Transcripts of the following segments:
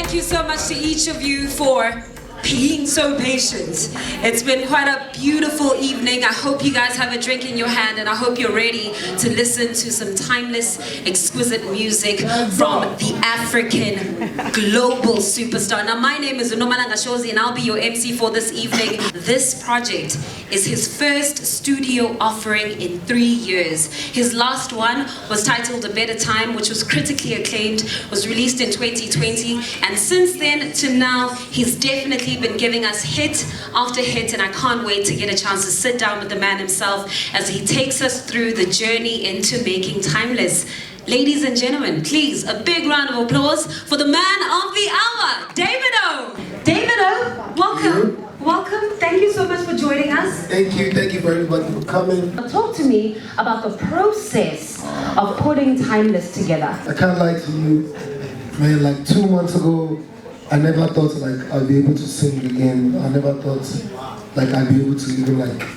thank you so much to each of you for being so patient. It's been quite a beautiful evening. I hope you guys have a drink in your hand, and I hope you're ready to listen to some timeless, exquisite music from the African global superstar. Now, my name is Unomalanga Shozi, and I'll be your MC for this evening. This project is his first studio offering in 3 years. His last one was titled A Better Time, which was critically acclaimed, was released in 2020, and since then to now, he's definitely been giving us hit after hit, and I can't wait to get a chance to sit down with the man himself as he takes us through the journey into making timeless. Ladies and gentlemen, please, a big round of applause for the man of the hour, Davido. Davido, welcome. Welcome. Thank you so much for joining us. Thank you for everybody for coming. Talk to me about the process of putting Timeless together. I can't lie to you, man, like 2 months ago, I never thought like I'd be able to sing again. I never thought like I'd be able to even like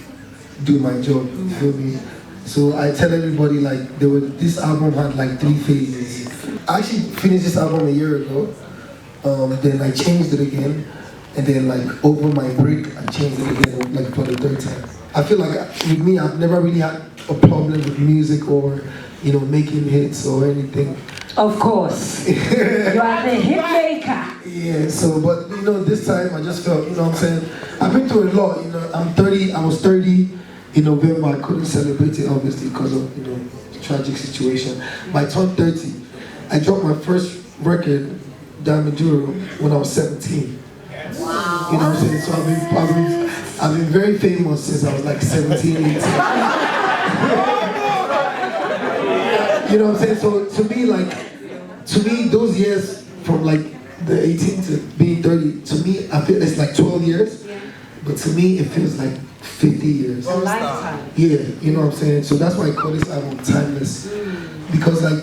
do my job, you feel me? So I tell everybody like this album had like 3 phases. I actually finished this album a year ago, then I changed it again, and then like over my break I changed it again like for the 3rd time. I feel like with me I've never really had a problem with music or making hits or anything. Of course. You are the hit maker. Yeah, so, but this time I just felt, what I'm saying, I've been through a lot, I'm 30, I was 30 in November. I couldn't celebrate it obviously because of, the tragic situation. But I turned 30. I dropped my first record, Davido, when I was 17. Wow. You know what I'm saying? So I've been very famous since I was like 17, 18. You know what I'm saying? So to me, those years from like the 18 to being 30, to me, I feel it's like 12 years. Yeah. But to me, it feels like 50 years. A lifetime. Yeah, you know what I'm saying? So that's why I call this album Timeless. Because like,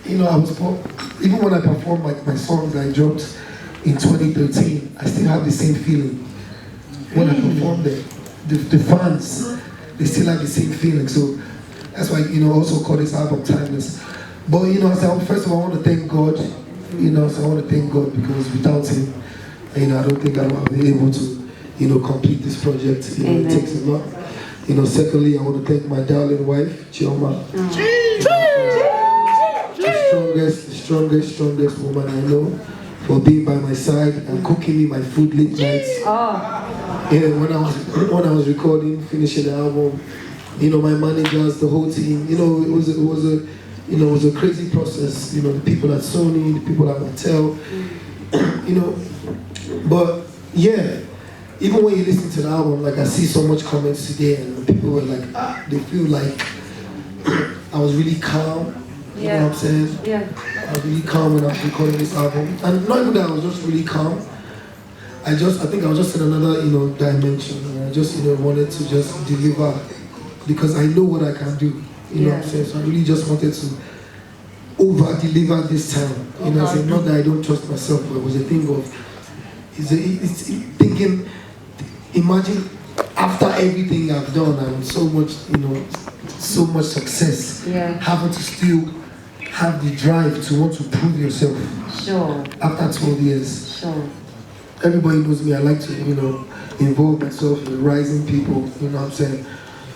even when I performed like my songs that I dropped in 2013, I still have the same feeling. When I performed it, the fans, they still have the same feeling. So that's why, also call this album Timeless. But, first of all, I want to thank God. So I want to thank God because without Him, I don't think I would be able to, complete this project. It takes a lot. Secondly, I want to thank my darling wife, Chioma. The strongest woman I know, for being by my side and cooking me my food late nights. Yeah, when I was recording, finishing the album. My managers, the whole team, it was a crazy process, the people at Sony, the people at Mattel, but yeah, even when you listen to the album, like I see so much comments today and people were like, they feel like I was really calm, you know what I'm saying? Yeah. I was really calm when I was recording this album, and not even that I was just really calm, I think I was just in another, dimension, and I just, wanted to just deliver. Because I know what I can do, you know what I'm saying? So I really just wanted to over-deliver this time. You know what I'm saying? Not that I don't trust myself, but it was a thing of, it's thinking, imagine after everything I've done and so much, so much success, having to still have the drive to want to prove yourself. Sure. After 12 years. Sure. Everybody knows me, I like to, involve myself in rising people, you know what I'm saying?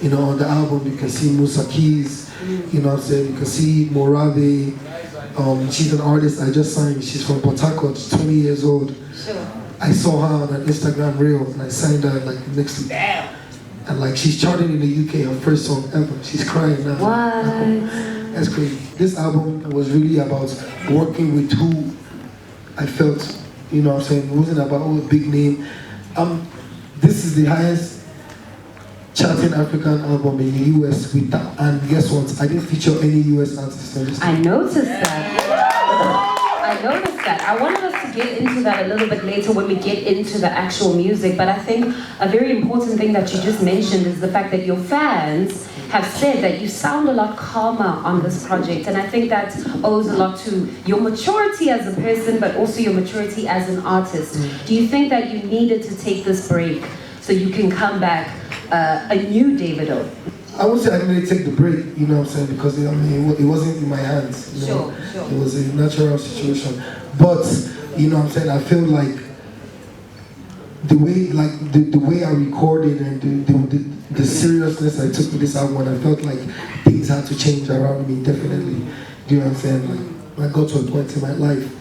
On the album you can see Musa Keys, you know what I'm saying? You can see Morave, she's an artist I just signed, she's from Port Harcourt, she's 20 years old. Sure. I saw her on an Instagram reel and I signed her like next week. And like she's charting in the UK, her first song ever. She's crying now. What? That's crazy. This album was really about working with who I felt, you know what I'm saying? It wasn't about a big name. This is the highest charting African album in the US with that, and guess what? I didn't feature any US artists. I noticed that. I wanted us to get into that a little bit later when we get into the actual music, but I think a very important thing that you just mentioned is the fact that your fans have said that you sound a lot calmer on this project, and I think that owes a lot to your maturity as a person, but also your maturity as an artist. Do you think that you needed to take this break so you can come back a new Davido? I won't say I didn't really take the break, you know what I'm saying, because I mean, it wasn't in my hands. You know? Sure. It was a natural situation. But, you know what I'm saying, I feel like the way I recorded and the seriousness I took with this album, I felt like things had to change around me, definitely. Do you know what I'm saying? Like, I got to a point in my life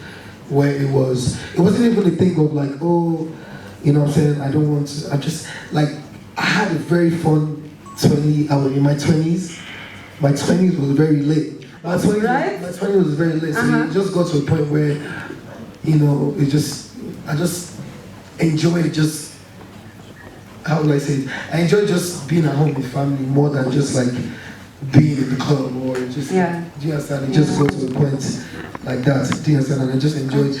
where it wasn't even a thing of like, oh, you know what I'm saying, I don't want to, I had a very fun in my 20s. My 20s was very lit. My 20s was very lit. So it just got to a point where, you know, I just enjoyed just, how would I say it? I enjoyed just being at home with family more than just like being in the club or just, do you understand? It just got to a point like that, do you understand? And I just enjoyed,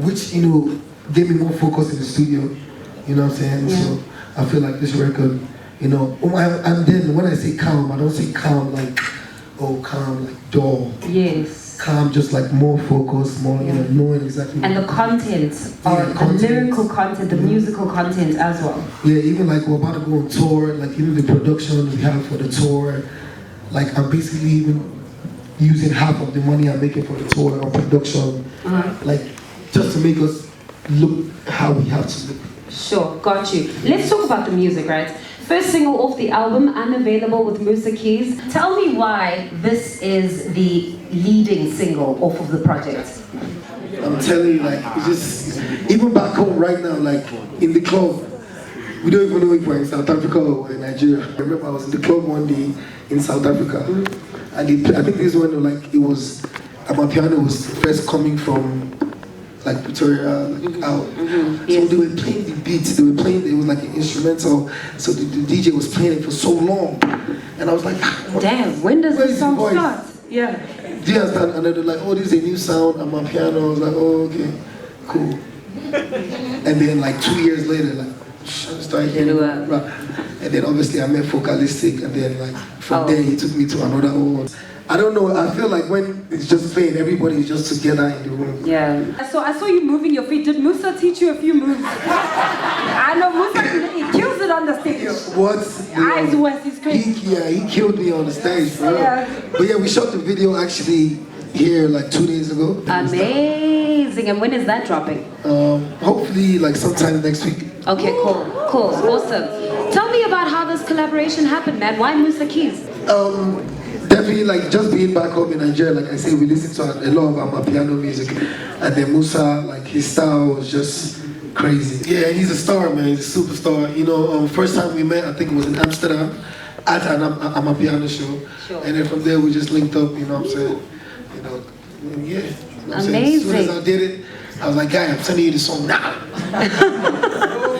which, you know, gave me more focus in the studio, you know what I'm saying? So I feel like this record, you know, and then when I say calm, I don't say calm like, oh, calm like dull. Yes. Calm, just like more focused, more, you know, knowing exactly. And the content, the lyrical content, the musical content as well. Yeah, even like we're about to go on tour, like even the production we have for the tour, like I'm basically even using half of the money I'm making for the tour on production, like just to make us look how we have to look. Sure, got you. Let's talk about the music, right? First single off the album, Unavailable with Musa Keys. Tell me why this is the leading single off of the project. I'm telling you, like, it's just, even back home right now, like, in the club, we don't even know if we're in South Africa or in Nigeria. I remember I was in the club one day in South Africa, and I think this one, like, it was, my piano was first coming from, like Pretoria, like out. So they were playing the beats, it was like an instrumental, so the DJ was playing it for so long. And I was like, damn, when does the song start? Yeah. Do you understand? And then they're like, oh, this is a new sound on my piano. I was like, oh, okay, cool. And then like 2 years later, like, I started hearing it. And then obviously I met Focalistic, and then like, from there he took me to another one. I don't know, I feel like when it's just playing, everybody is just together in the room. Yeah. So I saw you moving your feet. Did Musa teach you a few moves? I know Musa, he kills it on the stage. What? Eyes west, he's crazy. He killed me on the stage, bro. But yeah, we shot the video actually here like 2 days ago. Amazing. And when is that dropping? Hopefully like sometime next week. Okay, cool, awesome. Tell me about how this collaboration happened, man. Why Musa Keys? Definitely, like, just being back home in Nigeria, like I say, we listen to a lot of my piano music, and then Musa, like, his style was just crazy. Yeah, he's a star, man. He's a superstar. You know, first time we met, I think it was in Amsterdam at a piano show, and then from there we just linked up. You know what I'm saying? You know, yeah. You know what I'm saying? As soon as I did it, I was like, guy, I'm sending you the song now.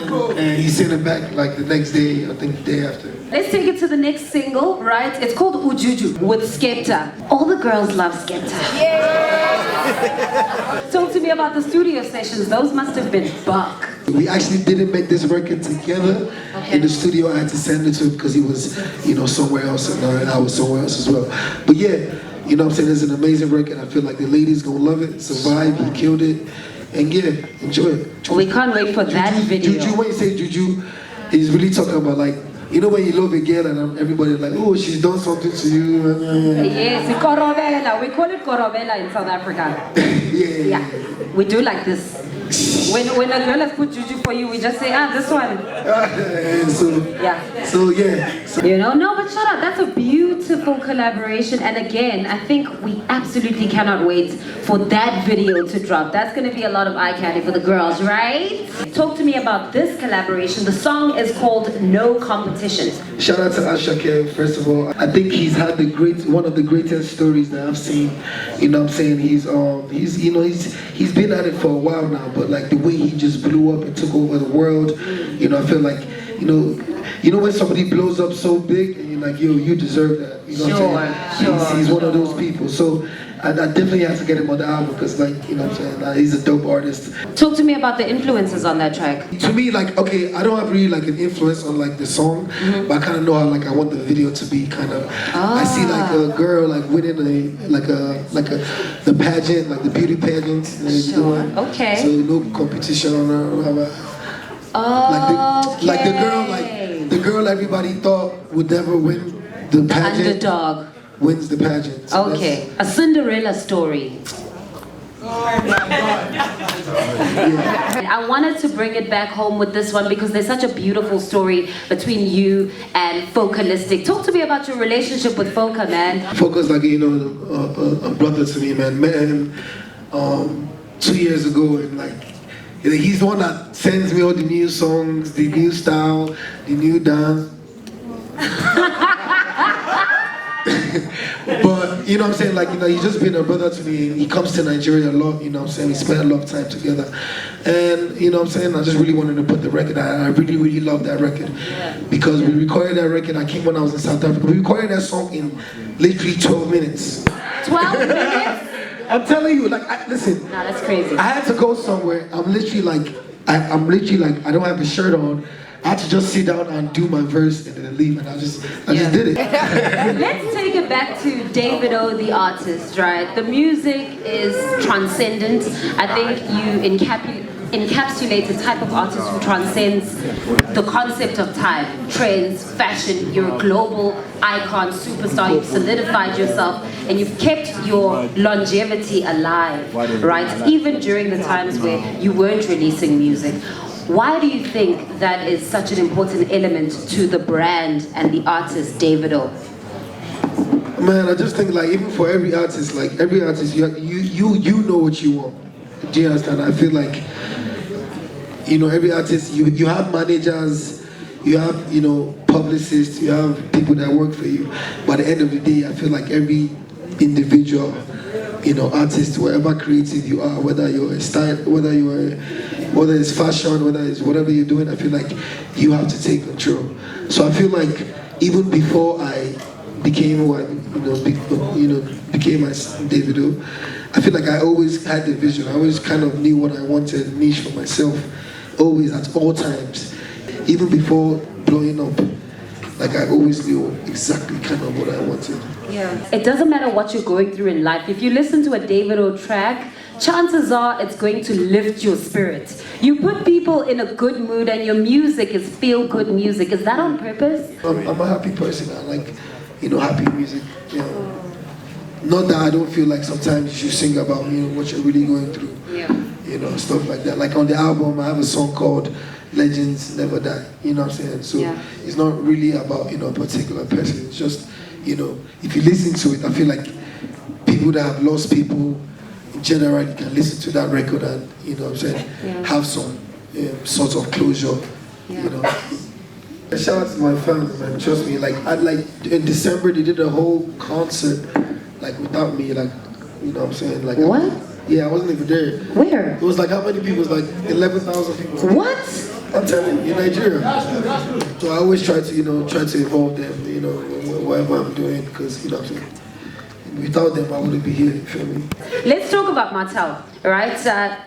And he sent it back like the next day, I think the day after. Let's take it to the next single, right? It's called Ujuju with Skepta. All the girls love Skepta. Yeah! Talk to me about the studio sessions. Those must have been buck. We actually didn't make this record together in the studio. I had to send it to him because he was, you know, somewhere else, and I was somewhere else as well. But yeah, you know what I'm saying? It's an amazing record. I feel like the ladies gonna love it. It's a vibe. He killed it. And yeah, enjoy it. We can't wait for that video. Juju, when you say Juju, he's really talking about like, you know when you love a girl and everybody's like, oh, she's done something to you. Yes, korobela. We call it korobela in South Africa. Yeah. We do like this. When a girl has put Juju for you, we just say, this one. So yeah. You know, no, but shut up. That's a beautiful collaboration. And again, I think we absolutely cannot wait for that video to drop. That's going to be a lot of eye candy for the girls, right? Talk to me about this collaboration. The song is called No Competition. Shout out to Ashake, first of all. I think he's had one of the greatest stories that I've seen. You know what I'm saying? He's been at it for a while now, but like the way he just blew up and took over the world, you know, I feel like, you know when somebody blows up so big and you're like, yo, you deserve that. You know what I'm saying? He's one of those people. So I definitely have to get him on the album because, like, you know what I'm saying, he's a dope artist. Talk to me about the influences on that track. To me, like, okay, I don't have really like an influence on like the song, but I kind of know how like I want the video to be kind of. I see like a girl like winning the pageant, like the beauty pageant. Okay. So no competition on her. Like the girl everybody thought would never win the pageant underdog wins the pageant. So okay, a Cinderella story. I wanted to bring it back home with this one because there's such a beautiful story between you and Focalistic. Talk to me about your relationship with Foca, man. Foca's like, you know, a brother to me, man. Met him 2 years ago, and like, he's the one that sends me all the new songs, the new style, the new dance. But you know what I'm saying, like, you know, he's just been a brother to me. He comes to Nigeria a lot, you know what I'm saying. We spent a lot of time together, and you know what I'm saying, I just really wanted to put the record out. I really love that record because we recorded that record. I came when I was in South Africa. We recorded that song in literally 12 minutes. 12 minutes? I'm telling you, like, listen. No, that's crazy. I had to go somewhere. I'm literally like, I don't have a shirt on. I had to just sit down and do my verse and then leave, and I just did it. Let's take it back to Davido, the artist, right? The music is transcendent. I think you encapsulate a type of artist who transcends the concept of time, trends, fashion. You're a global icon, superstar. You've solidified yourself, and you've kept your longevity alive, right? Even during the times where you weren't releasing music. Why do you think that is such an important element to the brand and the artist Davido? Man, I just think, like, even for every artist, you know what you want. Do you understand? I feel like, you know, every artist, you have managers, you have, you know, publicists, you have people that work for you. But at the end of the day, I feel like every individual, you know, artist, whatever creative you are, whether you're a style, whether it's fashion, whether it's whatever you're doing, I feel like you have to take control. So I feel like even before I became became as Davido, I feel like I always had the vision. I always kind of knew what I wanted, niche for myself, always at all times. Even before blowing up, like, I always knew exactly kind of what I wanted. Yeah. It doesn't matter what you're going through in life. If you listen to a Davido track, chances are it's going to lift your spirits. You put people in a good mood, and your music is feel-good music. Is that on purpose? I'm a happy person. I like, you know, happy music. You know. Not that I don't feel like sometimes you should sing about, you know, what you're really going through. Yeah. You know, stuff like that. Like on the album, I have a song called Legends Never Die. You know what I'm saying? So it's not really about, you know, a particular person. It's just, you know, if you listen to it, I feel like people that have lost people generally can listen to that record and, you know what I'm saying, have some sort of closure, you know. Shout out to my fans, man. Trust me, like, in December they did a whole concert, like, without me, like, you know what I'm saying, like. What? Yeah, I wasn't even there. Where? It was like, how many people? It was like 11,000 people. What? I'm telling you, in Nigeria. So I always try to, you know, involve them, you know, whatever I'm doing, because, you know what I'm saying, without them, I wouldn't be here, you feel me? Let's talk about Martell, right?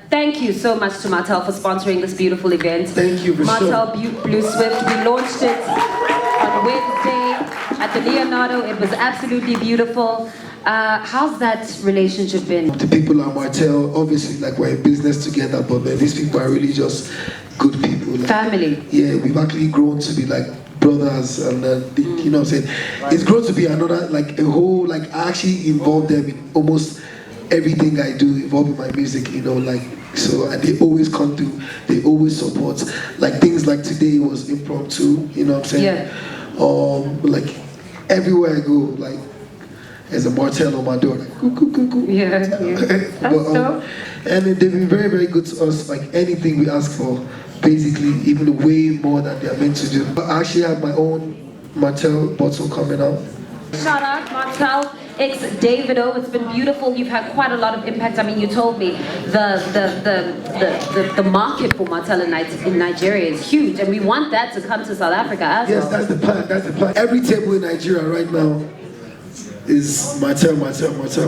Thank you so much to Martell for sponsoring this beautiful event. Thank you for Martell Blue Swift. We launched it on Wednesday at the Leonardo. It was absolutely beautiful. How's that relationship been? The people at Martell, obviously, like, we're in business together, but man, these people are really just good people. Like, family. Yeah, we've actually grown to be like brothers, and you know what I'm saying? It's grown to be another, like, a whole, like, I actually involve them in almost everything I do, involving my music, you know, like, so, and they always come through, they always support, like, things like today was impromptu, you know what I'm saying? Yeah. Like, everywhere I go, like, there's a Martell on my door, like, Yeah. But, and they've been very, very good to us, like, anything we ask for, basically, even way more than they're meant to do. I actually have my own Martell bottle coming out. Shout out Martell X Davido. It's been beautiful. You've had quite a lot of impact. I mean, you told me the market for Martell in Nigeria is huge, and we want that to come to South Africa as well. Yes, that's the plan. That's the plan. Every table in Nigeria right now is Martell.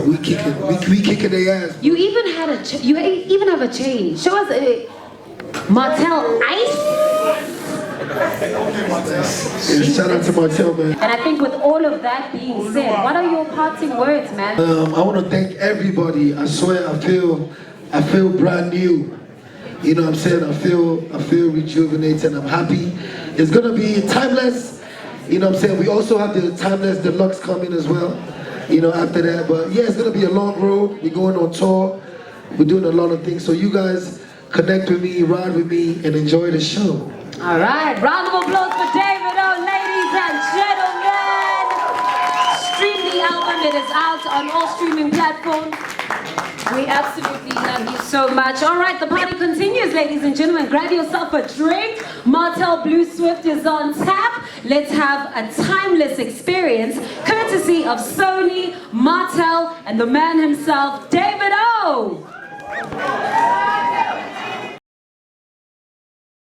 We kicking their ass. You even had you even have a chain. Show us a Martell Ice. Shout out to Martell, man. And I think with all of that being said, what are your parting words, man? I want to thank everybody. I swear, I feel brand new. You know what I'm saying? I feel rejuvenated. I'm happy. It's gonna be timeless. You know what I'm saying? We also have the Timeless Deluxe coming as well, you know, after that. But yeah, it's gonna be a long road. We're going on tour. We're doing a lot of things. So you guys connect with me, ride with me, and enjoy the show. All right, round of applause for Davido, ladies and gentlemen. Stream the album. It is out on all streaming platforms. We absolutely love you so much. All right, the party continues, ladies and gentlemen. Grab yourself a drink. Martell Blue Swift is on tap. Let's have a timeless experience, courtesy of Sony, Martell, and the man himself, Davido.